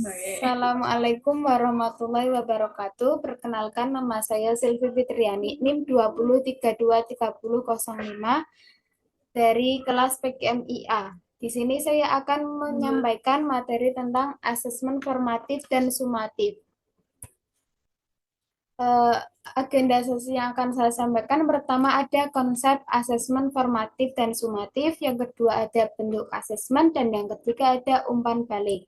Assalamualaikum warahmatullahi wabarakatuh. Perkenalkan, nama saya Silvi Fitriani, NIM 20323005 dari kelas PKMIA. Di sini saya akan menyampaikan materi tentang asesmen formatif dan sumatif. Agenda sesi yang akan saya sampaikan, pertama ada konsep asesmen formatif dan sumatif, yang kedua ada bentuk asesmen, dan yang ketiga ada umpan balik.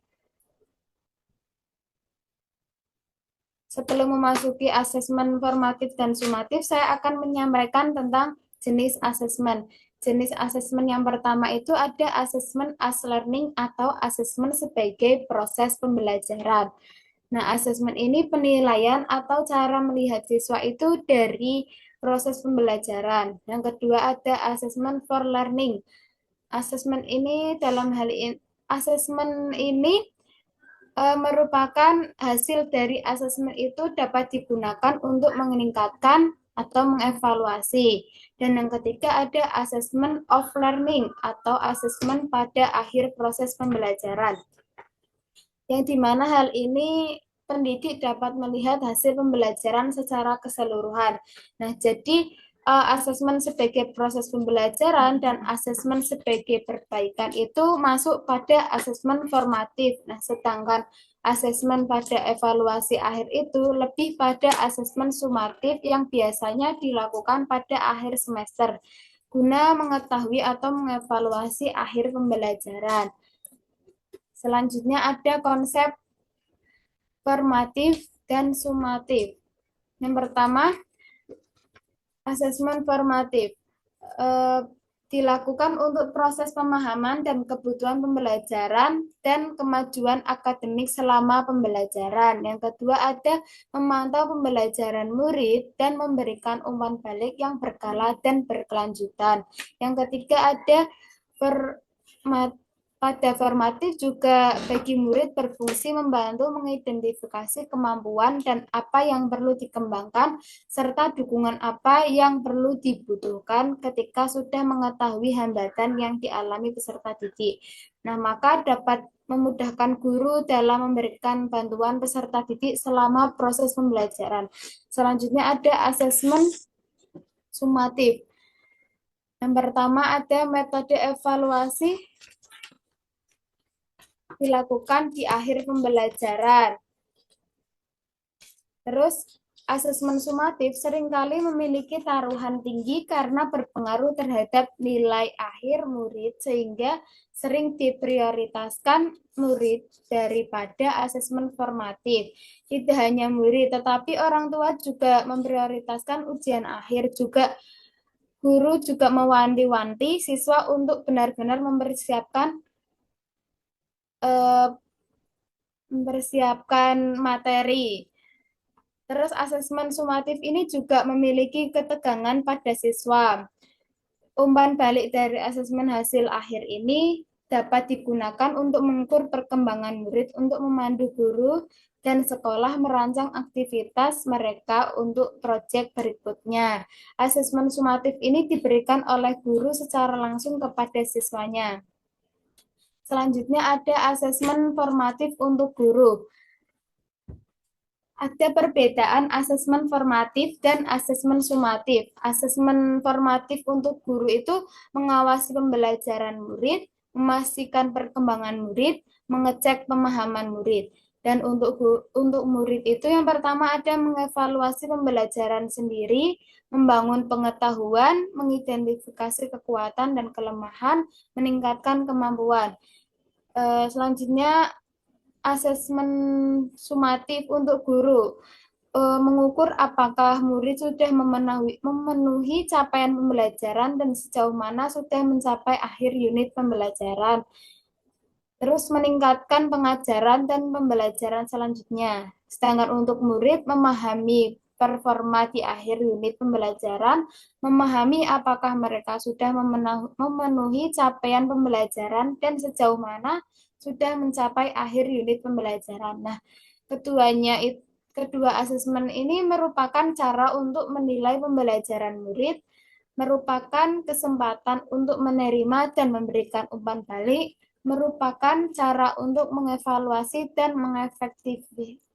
Sebelum memasuki asesmen formatif dan sumatif, saya akan menyampaikan tentang jenis asesmen. Jenis asesmen yang pertama itu ada asesmen as learning atau asesmen sebagai proses pembelajaran. Nah, asesmen ini penilaian atau cara melihat siswa itu dari proses pembelajaran. Yang kedua ada asesmen for learning. Asesmen ini dalam hal ini asesmen ini merupakan hasil dari asesmen itu dapat digunakan untuk meningkatkan atau mengevaluasi. Dan yang ketiga ada asesmen of learning atau asesmen pada akhir proses pembelajaran. Yang dimana hal ini pendidik dapat melihat hasil pembelajaran secara keseluruhan. Nah, jadi asesmen sebagai proses pembelajaran dan asesmen sebagai perbaikan itu masuk pada asesmen formatif. Nah, sedangkan asesmen pada evaluasi akhir itu lebih pada asesmen sumatif yang biasanya dilakukan pada akhir semester guna mengetahui atau mengevaluasi akhir pembelajaran. Selanjutnya ada konsep formatif dan sumatif. Yang pertama, asesmen formatif dilakukan untuk proses pemahaman dan kebutuhan pembelajaran dan kemajuan akademik selama pembelajaran. Yang kedua ada memantau pembelajaran murid dan memberikan umpan balik yang berkala dan berkelanjutan. Yang ketiga ada pada formatif juga bagi murid berfungsi membantu mengidentifikasi kemampuan dan apa yang perlu dikembangkan, serta dukungan apa yang perlu dibutuhkan ketika sudah mengetahui hambatan yang dialami peserta didik. Nah, maka dapat memudahkan guru dalam memberikan bantuan peserta didik selama proses pembelajaran. Selanjutnya ada asesmen sumatif. Yang pertama ada metode evaluasi dilakukan di akhir pembelajaran. Terus, asesmen sumatif seringkali memiliki taruhan tinggi karena berpengaruh terhadap nilai akhir murid, sehingga sering diprioritaskan murid daripada asesmen formatif. Tidak hanya murid, tetapi orang tua juga memprioritaskan ujian akhir. Juga guru juga mewanti-wanti siswa untuk benar-benar mempersiapkan materi. Terus asesmen sumatif ini juga memiliki ketegangan pada siswa. Umpan balik dari asesmen hasil akhir ini dapat digunakan untuk mengukur perkembangan murid untuk memandu guru dan sekolah merancang aktivitas mereka untuk proyek berikutnya. Asesmen sumatif ini diberikan oleh guru secara langsung kepada siswanya. Selanjutnya ada asesmen formatif untuk guru. Ada perbedaan asesmen formatif dan asesmen sumatif. Asesmen formatif untuk guru itu mengawasi pembelajaran murid, memastikan perkembangan murid, mengecek pemahaman murid. Dan untuk murid itu yang pertama ada mengevaluasi pembelajaran sendiri, membangun pengetahuan, mengidentifikasi kekuatan dan kelemahan, meningkatkan kemampuan. Selanjutnya asesmen sumatif untuk guru, mengukur apakah murid sudah memenuhi capaian pembelajaran dan sejauh mana sudah mencapai akhir unit pembelajaran. Terus meningkatkan pengajaran dan pembelajaran selanjutnya. Sedangkan untuk murid memahami performa di akhir unit pembelajaran, memahami apakah mereka sudah memenuhi capaian pembelajaran dan sejauh mana sudah mencapai akhir unit pembelajaran. Nah, kedua asesmen ini merupakan cara untuk menilai pembelajaran murid, merupakan kesempatan untuk menerima dan memberikan umpan balik, merupakan cara untuk mengevaluasi dan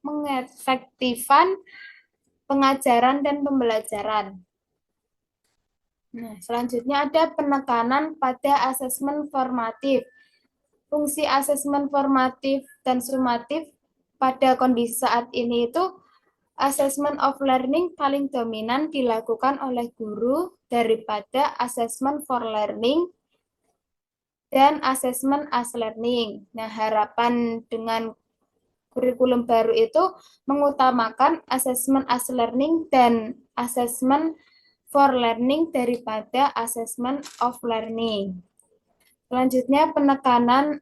mengefektifkan pengajaran dan pembelajaran. Nah, selanjutnya ada penekanan pada asesmen formatif. Fungsi asesmen formatif dan sumatif pada kondisi saat ini itu assessment of learning paling dominan dilakukan oleh guru daripada assessment for learning dan assessment as learning. Nah, harapan dengan kurikulum baru itu mengutamakan assessment as learning dan assessment for learning daripada assessment of learning. Selanjutnya, penekanan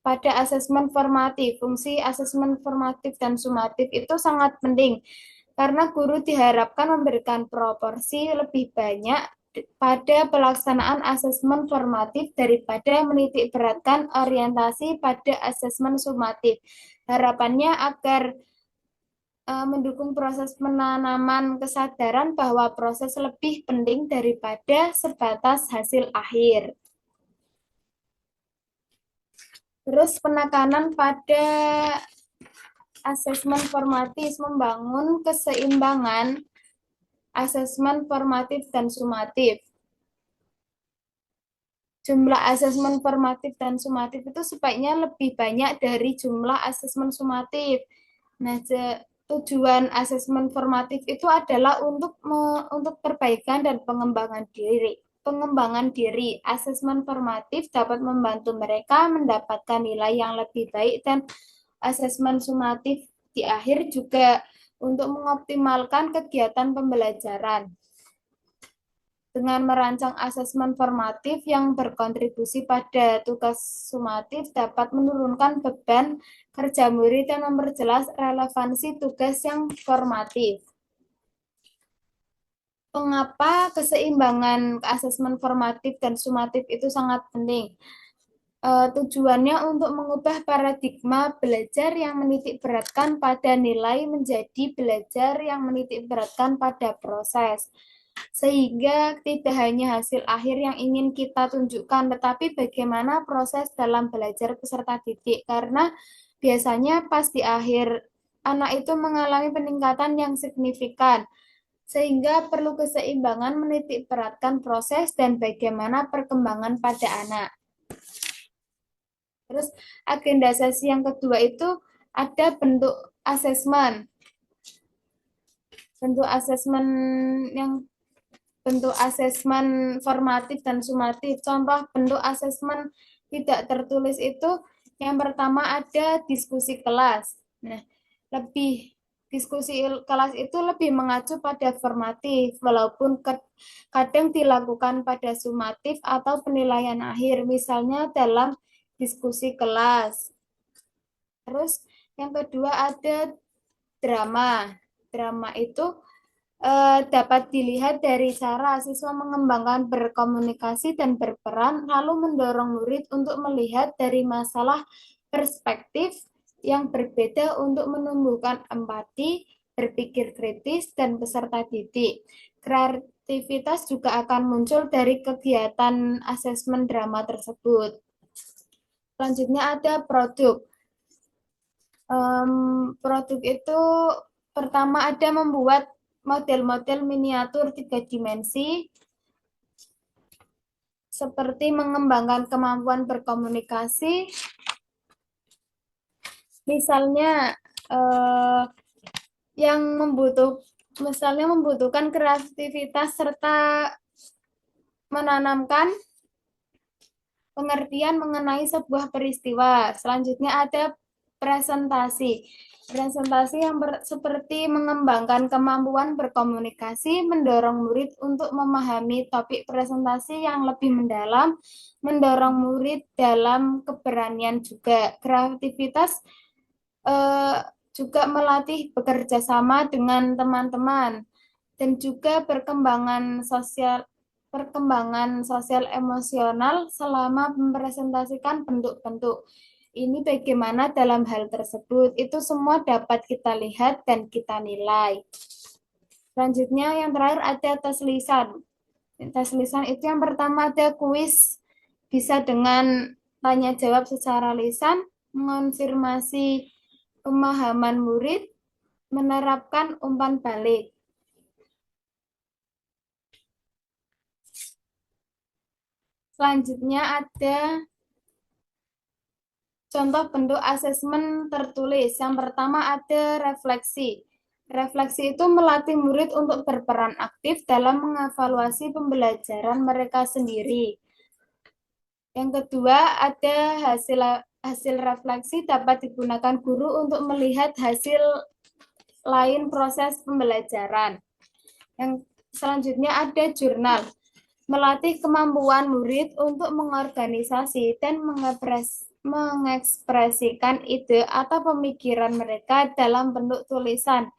pada asesmen formatif. Fungsi asesmen formatif dan sumatif itu sangat penting karena guru diharapkan memberikan proporsi lebih banyak pada pelaksanaan asesmen formatif daripada menitik beratkan orientasi pada asesmen sumatif. Harapannya agar mendukung proses penanaman kesadaran bahwa proses lebih penting daripada sebatas hasil akhir. Terus penekanan pada asesmen formatif membangun keseimbangan asesmen formatif dan sumatif. Jumlah asesmen formatif dan sumatif itu sebaiknya lebih banyak dari jumlah asesmen sumatif. Nah, tujuan asesmen formatif itu adalah untuk perbaikan dan pengembangan diri. Asesmen formatif dapat membantu mereka mendapatkan nilai yang lebih baik dan asesmen sumatif di akhir juga untuk mengoptimalkan kegiatan pembelajaran. Dengan merancang asesmen formatif yang berkontribusi pada tugas sumatif dapat menurunkan beban kerja murid dan memperjelas relevansi tugas yang formatif. Mengapa keseimbangan asesmen formatif dan sumatif itu sangat penting? Tujuannya untuk mengubah paradigma belajar yang menitik beratkan pada nilai menjadi belajar yang menitik beratkan pada proses. Sehingga tidak hanya hasil akhir yang ingin kita tunjukkan, tetapi bagaimana proses dalam belajar peserta didik. Karena biasanya pas di akhir, anak itu mengalami peningkatan yang signifikan. Sehingga perlu keseimbangan menitik beratkan proses dan bagaimana perkembangan pada anak. Terus agenda sesi yang kedua itu ada bentuk asesmen. Bentuk asesmen formatif dan sumatif. Contoh bentuk asesmen tidak tertulis itu yang pertama ada diskusi kelas. Nah, diskusi kelas itu lebih mengacu pada formatif, walaupun kadang dilakukan pada sumatif atau penilaian akhir, misalnya dalam diskusi kelas. Terus yang kedua ada drama. Drama itu dapat dilihat dari cara siswa mengembangkan berkomunikasi dan berperan, lalu mendorong murid untuk melihat dari masalah perspektif yang berbeda untuk menumbuhkan empati, berpikir kritis, dan peserta didik. Kreativitas juga akan muncul dari kegiatan asesmen drama tersebut. Selanjutnya ada produk. Produk itu pertama ada membuat model-model miniatur 3 dimensi, seperti mengembangkan kemampuan berkomunikasi, misalnya yang membutuhkan kreativitas serta menanamkan pengertian mengenai sebuah peristiwa. Selanjutnya ada presentasi. Presentasi yang seperti mengembangkan kemampuan berkomunikasi, mendorong murid untuk memahami topik presentasi yang lebih mendalam, mendorong murid dalam keberanian juga. Kreativitas juga melatih bekerja sama dengan teman-teman dan juga perkembangan sosial emosional selama mempresentasikan bentuk-bentuk. Ini bagaimana dalam hal tersebut, itu semua dapat kita lihat dan kita nilai. Selanjutnya yang terakhir ada tes lisan. Tes lisan itu yang pertama ada kuis Bisa dengan tanya jawab secara lisan, mengonfirmasi pemahaman murid, menerapkan umpan balik. Selanjutnya ada contoh bentuk asesmen tertulis. Yang pertama ada refleksi. Refleksi itu melatih murid untuk berperan aktif dalam mengevaluasi pembelajaran mereka sendiri. Yang kedua ada hasil refleksi dapat digunakan guru untuk melihat hasil lain proses pembelajaran. Yang selanjutnya ada jurnal. Melatih kemampuan murid untuk mengorganisasi dan mengekspresikan ide atau pemikiran mereka dalam bentuk tulisan.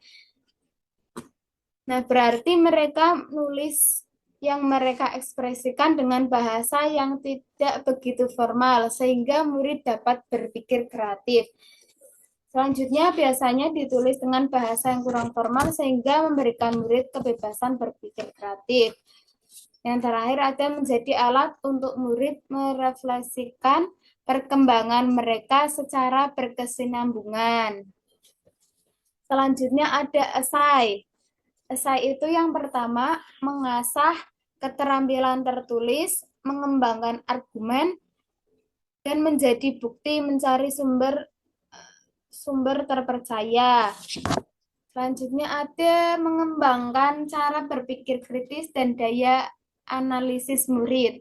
Nah, berarti mereka nulis yang mereka ekspresikan dengan bahasa yang tidak begitu formal, sehingga murid dapat berpikir kreatif. Selanjutnya, biasanya ditulis dengan bahasa yang kurang formal, sehingga memberikan murid kebebasan berpikir kreatif. Yang terakhir ada menjadi alat untuk murid merefleksikan perkembangan mereka secara berkesinambungan. Selanjutnya ada esai. Esai itu yang pertama mengasah keterampilan tertulis, mengembangkan argumen, dan menjadi bukti mencari sumber terpercaya. Selanjutnya ada mengembangkan cara berpikir kritis dan daya analisis murid.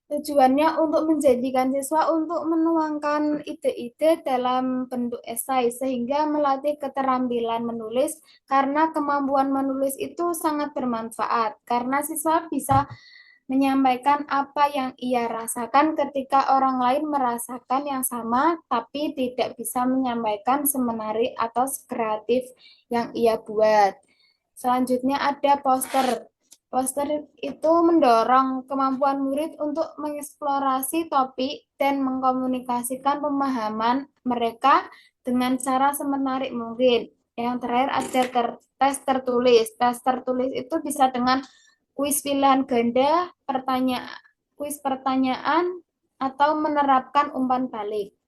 Tujuannya untuk menjadikan siswa untuk menuangkan ide-ide dalam bentuk esai sehingga melatih keterampilan menulis karena kemampuan menulis itu sangat bermanfaat karena siswa bisa menyampaikan apa yang ia rasakan ketika orang lain merasakan yang sama tapi tidak bisa menyampaikan semenarik atau sekreatif yang ia buat. Selanjutnya ada poster. Poster itu mendorong kemampuan murid untuk mengeksplorasi topik dan mengkomunikasikan pemahaman mereka dengan cara semenarik mungkin. Yang terakhir ada tes tertulis. Tes tertulis itu bisa dengan kuis pilihan ganda, kuis pertanyaan, atau menerapkan umpan balik.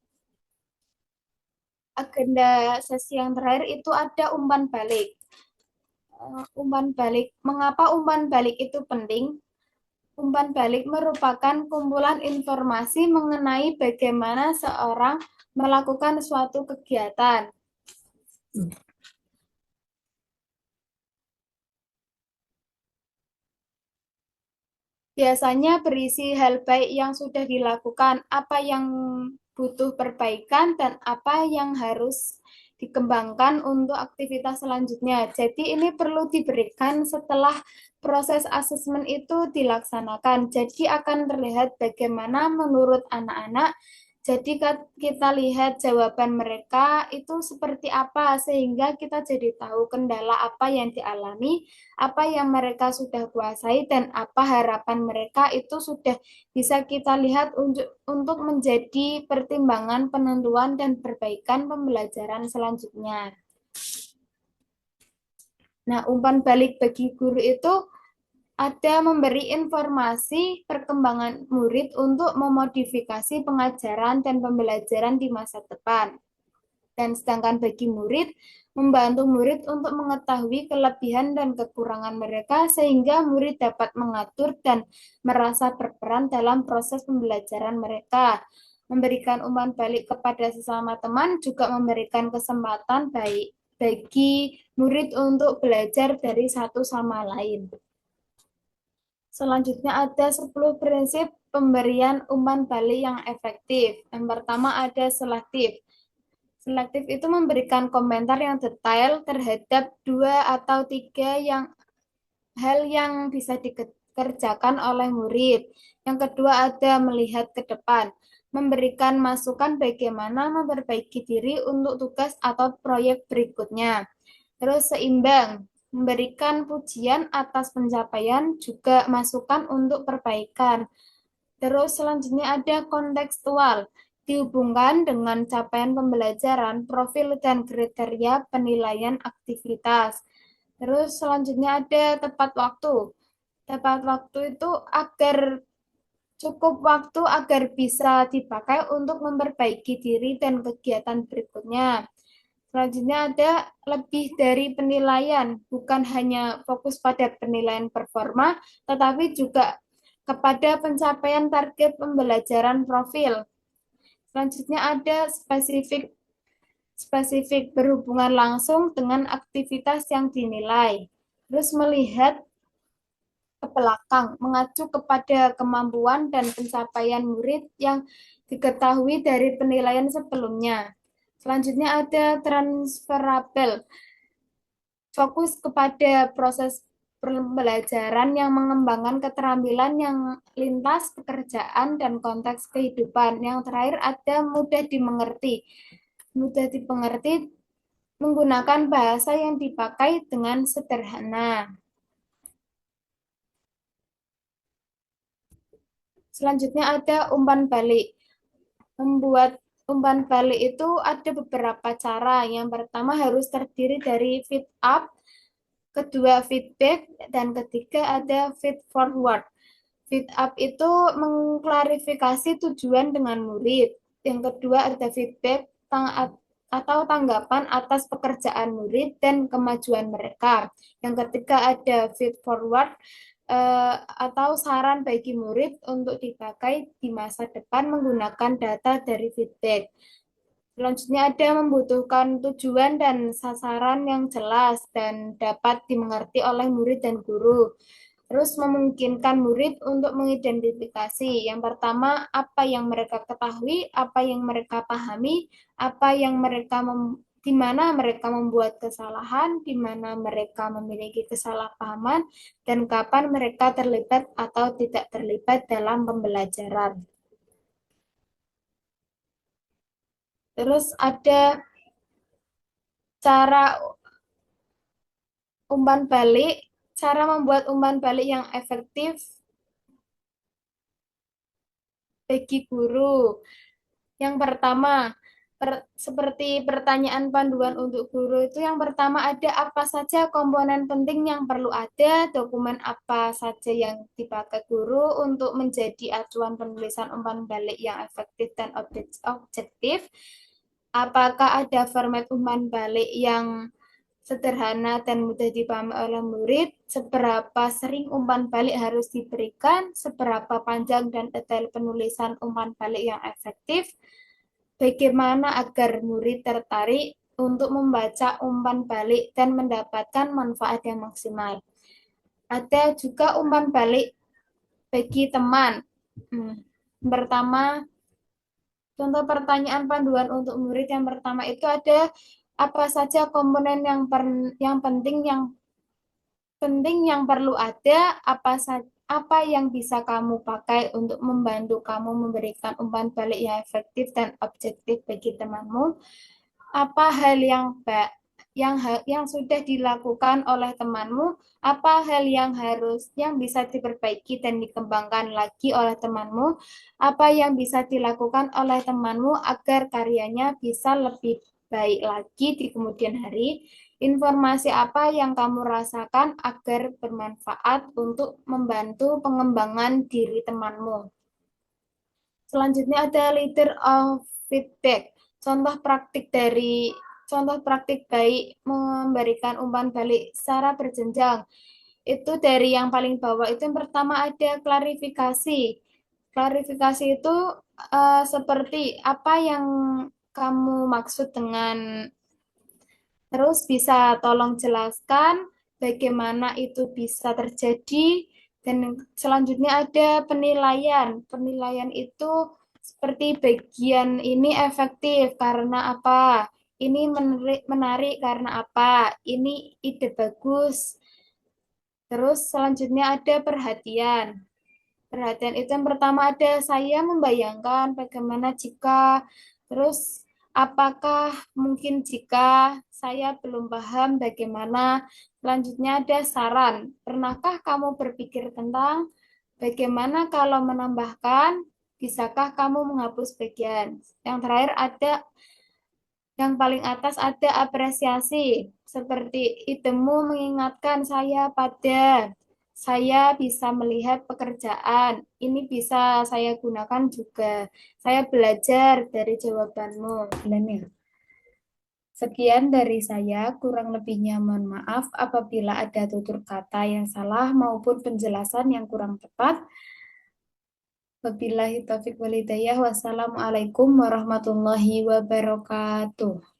Agenda sesi yang terakhir itu ada umpan balik. Umpan balik. Mengapa umpan balik itu penting? Umpan balik merupakan kumpulan informasi mengenai bagaimana seorang melakukan suatu kegiatan. Biasanya berisi hal baik yang sudah dilakukan, apa yang butuh perbaikan, dan apa yang harus dikembangkan untuk aktivitas selanjutnya. Jadi ini perlu diberikan setelah proses asesmen itu dilaksanakan. Jadi akan terlihat bagaimana menurut anak-anak. Jadi kita lihat jawaban mereka itu seperti apa sehingga kita jadi tahu kendala apa yang dialami, apa yang mereka sudah kuasai, dan apa harapan mereka itu sudah bisa kita lihat untuk menjadi pertimbangan penentuan dan perbaikan pembelajaran selanjutnya. Nah, umpan balik bagi guru itu ada memberi informasi perkembangan murid untuk memodifikasi pengajaran dan pembelajaran di masa depan. Dan sedangkan bagi murid, membantu murid untuk mengetahui kelebihan dan kekurangan mereka sehingga murid dapat mengatur dan merasa berperan dalam proses pembelajaran mereka. Memberikan umpan balik kepada sesama teman juga memberikan kesempatan baik bagi murid untuk belajar dari satu sama lain. Selanjutnya ada 10 prinsip pemberian umpan balik yang efektif. Yang pertama ada selektif. Selektif itu memberikan komentar yang detail terhadap 2 atau 3 hal yang bisa dikerjakan oleh murid. Yang kedua ada melihat ke depan, memberikan masukan bagaimana memperbaiki diri untuk tugas atau proyek berikutnya. Terus seimbang, memberikan pujian atas pencapaian, juga masukan untuk perbaikan. Terus selanjutnya ada kontekstual, dihubungkan dengan capaian pembelajaran, profil dan kriteria penilaian aktivitas. Terus selanjutnya ada tepat waktu. Tepat waktu itu agar Cukup waktu agar bisa dipakai untuk memperbaiki diri dan kegiatan berikutnya. Selanjutnya ada lebih dari penilaian, bukan hanya fokus pada penilaian performa, tetapi juga kepada pencapaian target pembelajaran profil. Selanjutnya ada spesifik spesifik berhubungan langsung dengan aktivitas yang dinilai. Terus melihat ke belakang, mengacu kepada kemampuan dan pencapaian murid yang diketahui dari penilaian sebelumnya. Selanjutnya ada transferable, fokus kepada proses pembelajaran yang mengembangkan keterampilan yang lintas pekerjaan dan konteks kehidupan. Yang terakhir ada mudah dimengerti. Mudah dimengerti menggunakan bahasa yang dipakai dengan sederhana. Selanjutnya ada umpan balik. Membuat umpan balik itu ada beberapa cara. Yang pertama harus terdiri dari feed up, kedua feedback, dan ketiga ada feed forward. Feed up itu mengklarifikasi tujuan dengan murid. Yang kedua ada feedback atau tanggapan atas pekerjaan murid dan kemajuan mereka. Yang ketiga ada feed forward atau saran bagi murid untuk dipakai di masa depan menggunakan data dari feedback. Selanjutnya ada membutuhkan tujuan dan sasaran yang jelas dan dapat dimengerti oleh murid dan guru. Terus memungkinkan murid untuk mengidentifikasi. Yang pertama, apa yang mereka ketahui, apa yang mereka pahami, apa yang mereka di mana mereka membuat kesalahan, di mana mereka memiliki kesalahpahaman, dan kapan mereka terlibat atau tidak terlibat dalam pembelajaran. Terus ada cara umpan balik, cara membuat umpan balik yang efektif bagi guru. Yang pertama, seperti pertanyaan panduan untuk guru itu yang pertama ada apa saja komponen penting yang perlu ada, dokumen apa saja yang dipakai guru untuk menjadi acuan penulisan umpan balik yang efektif dan objektif. Apakah ada format umpan balik yang sederhana dan mudah dipahami oleh murid, seberapa sering umpan balik harus diberikan, seberapa panjang dan detail penulisan umpan balik yang efektif, bagaimana agar murid tertarik untuk membaca umpan balik dan mendapatkan manfaat yang maksimal. Ada juga umpan balik bagi teman. Pertama, contoh pertanyaan panduan untuk murid yang pertama itu ada apa saja komponen yang penting yang perlu ada, apa yang bisa kamu pakai untuk membantu kamu memberikan umpan balik yang efektif dan objektif bagi temanmu, apa hal yang sudah dilakukan oleh temanmu, apa hal yang bisa diperbaiki dan dikembangkan lagi oleh temanmu, apa yang bisa dilakukan oleh temanmu agar karyanya bisa lebih baik lagi di kemudian hari, informasi apa yang kamu rasakan agar bermanfaat untuk membantu pengembangan diri temanmu. Selanjutnya ada leader of feedback. Contoh praktik baik memberikan umpan balik secara berjenjang. Itu dari yang paling bawah itu yang pertama ada klarifikasi. Klarifikasi itu seperti apa yang kamu maksud dengan, terus bisa tolong jelaskan bagaimana itu bisa terjadi. Dan selanjutnya ada penilaian. Penilaian itu seperti bagian ini efektif karena apa? Ini menarik karena apa? Ini ide bagus. Terus selanjutnya ada perhatian. Perhatian itu yang pertama ada saya membayangkan bagaimana jika, terus apakah mungkin jika, saya belum paham bagaimana. Selanjutnya ada saran. Pernahkah kamu berpikir tentang bagaimana kalau menambahkan, bisakah kamu menghapus bagian? Yang terakhir ada yang paling atas ada apresiasi. Seperti idemu mengingatkan saya pada. Saya bisa melihat pekerjaan. Ini bisa saya gunakan juga. Saya belajar dari jawabanmu. Bulan ya. Sekian dari saya, kurang lebihnya mohon maaf apabila ada tutur kata yang salah maupun penjelasan yang kurang tepat. Wabillahi taufiq walhidayah. Wassalamualaikum warahmatullahi wabarakatuh.